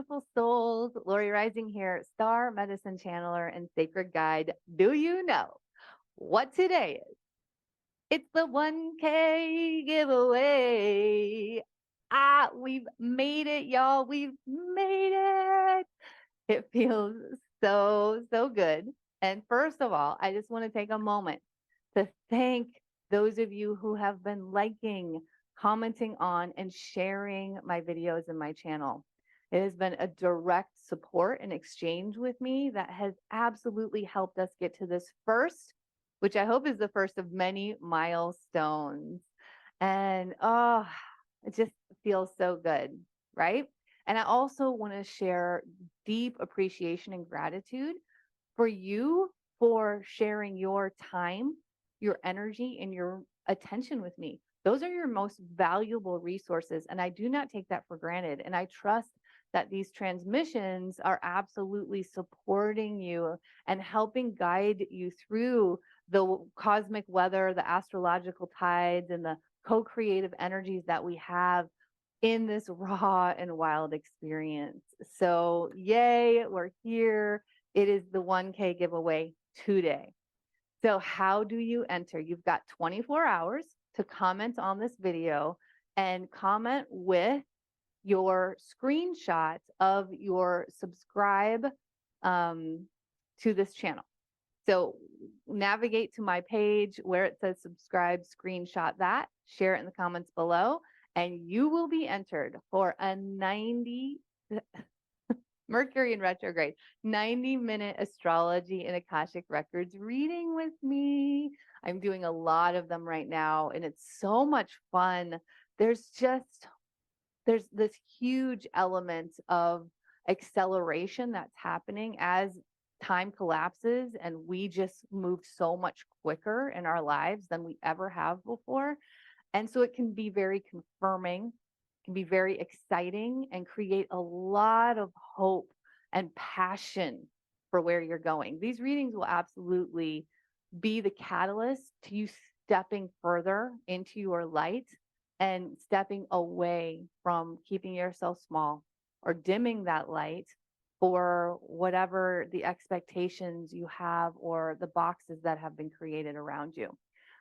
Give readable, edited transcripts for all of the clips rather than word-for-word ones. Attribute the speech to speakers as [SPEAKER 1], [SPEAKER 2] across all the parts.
[SPEAKER 1] beautiful souls. Lori Rising here, star medicine channeler and sacred guide. Do you know what today is? It's the 1K giveaway. We've made it, y'all. We've made it. It feels so good. And first of all, I just want to take a moment to thank those of you who have been liking, commenting on, and sharing my videos in my channel. It has been a direct support and exchange with me that has absolutely helped us get to this first, which I hope is the first of many milestones. And it just feels so good, right? And I also want to share deep appreciation and gratitude for you for sharing your time, your energy, and your attention with me. Those are your most valuable resources. And I do not take that for granted. And I trust that these transmissions are absolutely supporting you and helping guide you through the cosmic weather, the astrological tides, and the co-creative energies that we have in this raw and wild experience. So yay, we're here. It is the 1K giveaway today. So how do you enter? You've got 24 hours to comment on this video and comment with your screenshot of your subscribe to this channel. So navigate to my page where it says subscribe, screenshot that, share it in the comments below, and you will be entered for a 90 Mercury in retrograde, 90-minute astrology and Akashic Records reading with me. I'm doing a lot of them right now, and it's so much fun. There's this huge element of acceleration that's happening as time collapses, and we just moved so much quicker in our lives than we ever have before. And so it can be very confirming, can be very exciting, and create a lot of hope and passion for where you're going. These readings will absolutely be the catalyst to you stepping further into your light and stepping away from keeping yourself small or dimming that light for whatever the expectations you have or the boxes that have been created around you.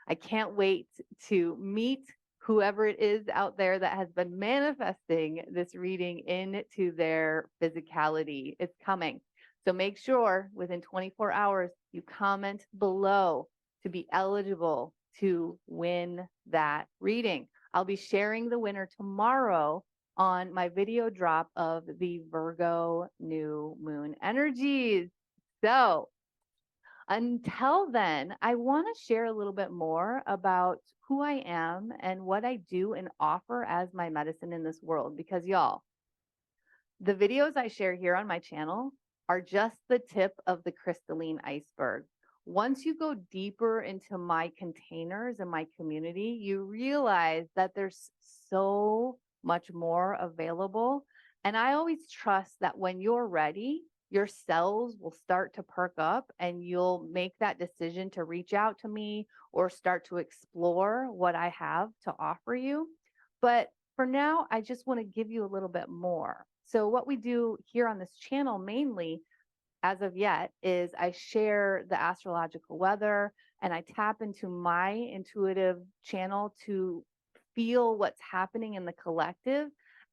[SPEAKER 1] I can't wait to meet whoever it is out there that has been manifesting this reading into their physicality. It's coming. So make sure within 24 hours you comment below to be eligible to win that reading. I'll be sharing the winner tomorrow on my video drop of the Virgo new moon energies. So until then, I want to share a little bit more about who I am and what I do and offer as my medicine in this world. Because y'all, the videos I share here on my channel are just the tip of the crystalline iceberg. Once you go deeper into my containers and my community, you realize that there's so much more available. And I always trust that when you're ready, your cells will start to perk up and you'll make that decision to reach out to me or start to explore what I have to offer you. But for now, I just want to give you a little bit more. So what we do here on this channel mainly, as of yet, is I share the astrological weather and I tap into my intuitive channel to feel what's happening in the collective.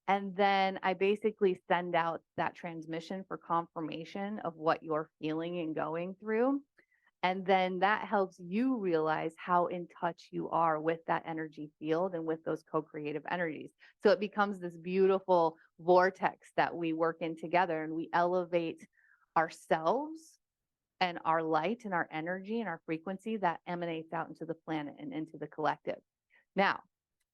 [SPEAKER 1] And then I basically send out that transmission for confirmation of what you're feeling and going through. And then that helps you realize how in touch you are with that energy field and with those co-creative energies. So it becomes this beautiful vortex that we work in together, and we elevate ourselves and our light and our energy and our frequency that emanates out into the planet and into the collective. Now,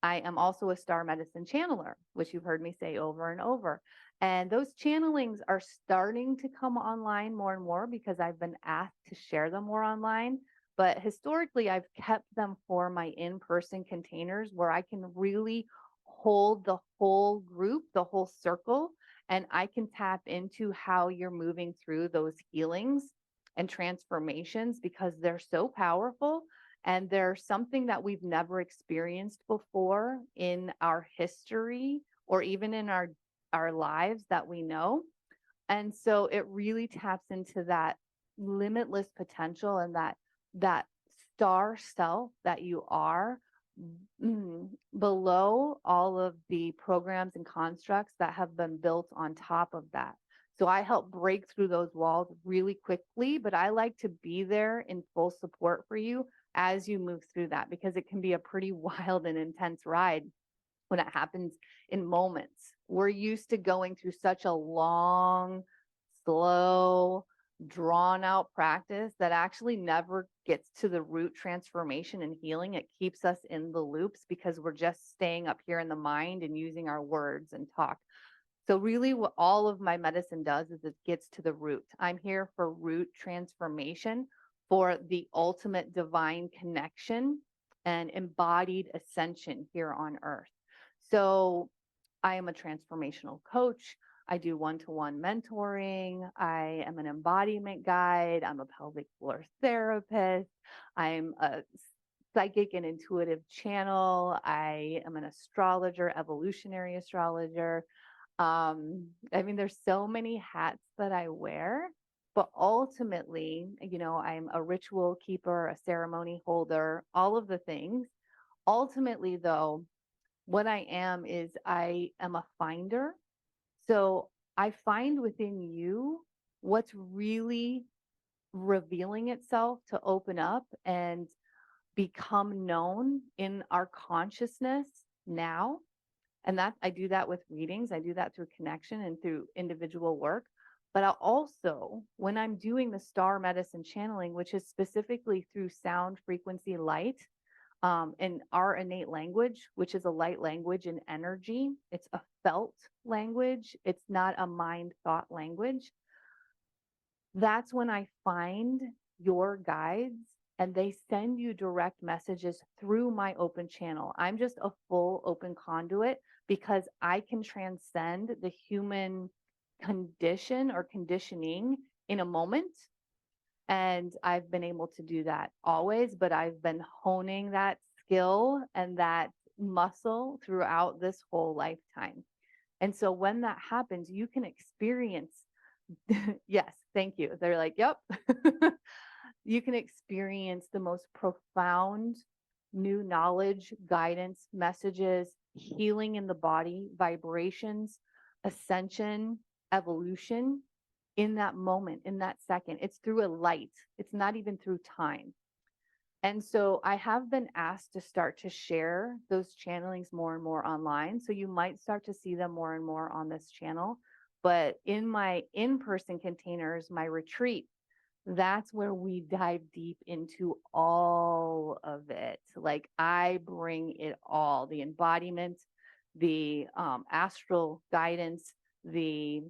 [SPEAKER 1] I am also a star medicine channeler, which you've heard me say over and over. And those channelings are starting to come online more and more because I've been asked to share them more online. But historically, I've kept them for my in-person containers where I can really hold the whole group, the whole circle, and I can tap into how you're moving through those healings and transformations because they're so powerful. And they're something that we've never experienced before in our history or even in our our lives that we know. And so it really taps into that limitless potential and that star self that you are, below all of the programs and constructs that have been built on top of that. So I help break through those walls really quickly, but I like to be there in full support for you as you move through that, because it can be a pretty wild and intense ride when it happens in moments. We're used to going through such a long, slow, drawn out practice that actually never gets to the root transformation and healing. It keeps us in the loops because we're just staying up here in the mind and using our words and talk. So really what all of my medicine does is it gets to the root. I'm here for root transformation, for the ultimate divine connection and embodied ascension here on earth. So I am a transformational coach. I do one-to-one mentoring. I am an embodiment guide. I'm a pelvic floor therapist. I'm a psychic and intuitive channel. I am an astrologer, evolutionary astrologer. I mean, there's so many hats that I wear, but ultimately, I'm a ritual keeper, a ceremony holder, all of the things. Ultimately, though, what I am is I am a finder. So I find within you what's really revealing itself to open up and become known in our consciousness now. And that I do that with readings. I do that through connection and through individual work. But I also, when I'm doing the star medicine channeling, which is specifically through sound, frequency, light, in our innate language, which is a light language and energy, it's a felt language. It's not a mind thought language. That's when I find your guides and they send you direct messages through my open channel. I'm just a full open conduit because I can transcend the human condition or conditioning in a moment. And I've been able to do that always, but I've been honing that skill and that muscle throughout this whole lifetime. And so when that happens, you can experience, yes, thank you. They're like, yep. You can experience the most profound new knowledge, guidance, messages, healing in the body, vibrations, ascension, evolution in that moment, in that second. It's through a light. It's not even through time. And so I have been asked to start to share those channelings more and more online. So you might start to see them more and more on this channel. But in my in-person containers, my retreat, that's where we dive deep into all of it. Like I bring it all, the embodiment, the astral guidance, the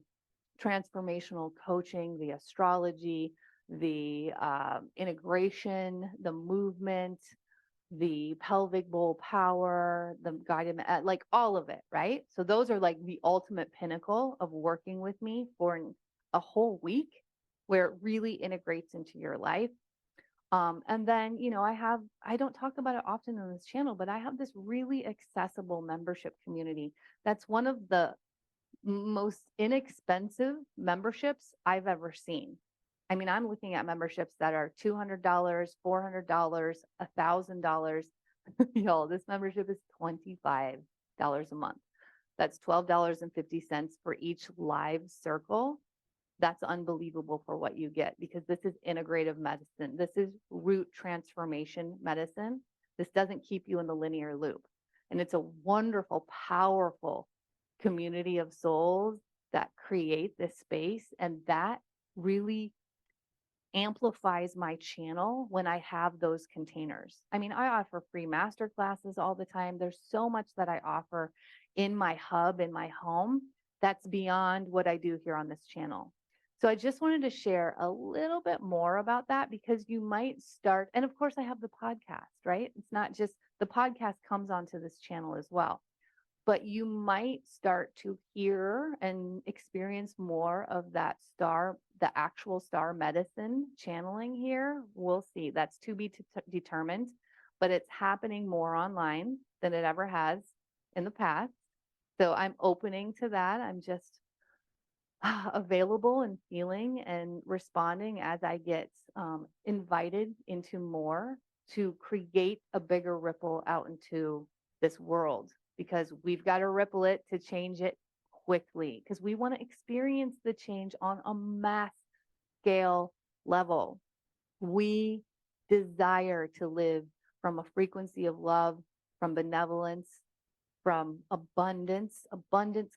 [SPEAKER 1] transformational coaching, the astrology, the integration, the movement, the pelvic bowl power, the guided, like all of it, right? So those are like the ultimate pinnacle of working with me for a whole week where it really integrates into your life. And then, I don't talk about it often on this channel, but I have this really accessible membership community. That's one of the most inexpensive memberships I've ever seen. I mean, I'm looking at memberships that are $200, $400, $1,000. Y'all, this membership is $25 a month. That's $12.50 for each live circle. That's unbelievable for what you get because this is integrative medicine. This is root transformation medicine. This doesn't keep you in the linear loop. And it's a wonderful, powerful community of souls that create this space. And that really amplifies my channel when I have those containers. I mean, I offer free master classes all the time. There's so much that I offer in my hub, in my home, that's beyond what I do here on this channel. So I just wanted to share a little bit more about that because you might start, and of course I have the podcast, right? It's not just the podcast comes onto this channel as well, but you might start to hear and experience more of that the actual star medicine channeling here. We'll see. That's to be determined, but it's happening more online than it ever has in the past. So I'm opening to that. I'm just available and feeling and responding as I get invited into more to create a bigger ripple out into this world, because we've got to ripple it to change it quickly, because we want to experience the change on a mass scale level. We desire to live from a frequency of love, from benevolence, from abundance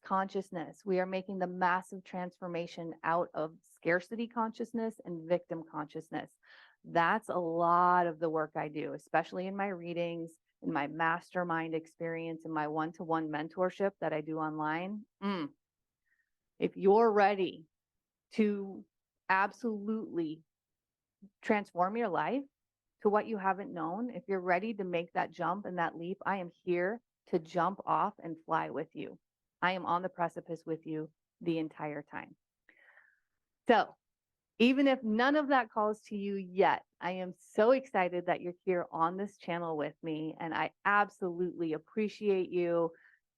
[SPEAKER 1] consciousness. We are making the massive transformation out of scarcity consciousness and victim consciousness. That's a lot of the work I do, especially in my readings, in my mastermind experience, in my one-to-one mentorship that I do online. If you're ready to absolutely transform your life to what you haven't known, if you're ready to make that jump and that leap, I am here to jump off and fly with you. I am on the precipice with you the entire time. So even if none of that calls to you yet, I am so excited that you're here on this channel with me, and I absolutely appreciate you.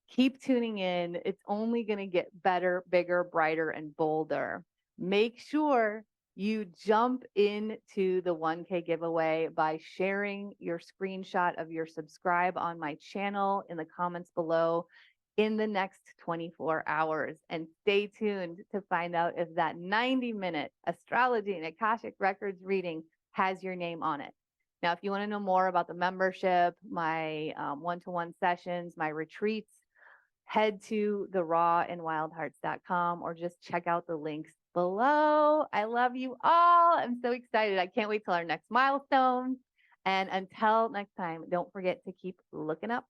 [SPEAKER 1] Keep tuning in. It's only going to get better, bigger, brighter, and bolder. Make sure you jump into the 1K giveaway by sharing your screenshot of your subscribe on my channel in the comments below in the next 24 hours. And stay tuned to find out if that 90-minute Astrology and Akashic Records reading has your name on it. Now, if you want to know more about the membership, my one-to-one sessions, my retreats, head to therawandwildhearts.com or just check out the links below. I love you all. I'm so excited. I can't wait till our next milestone. And until next time, don't forget to keep looking up.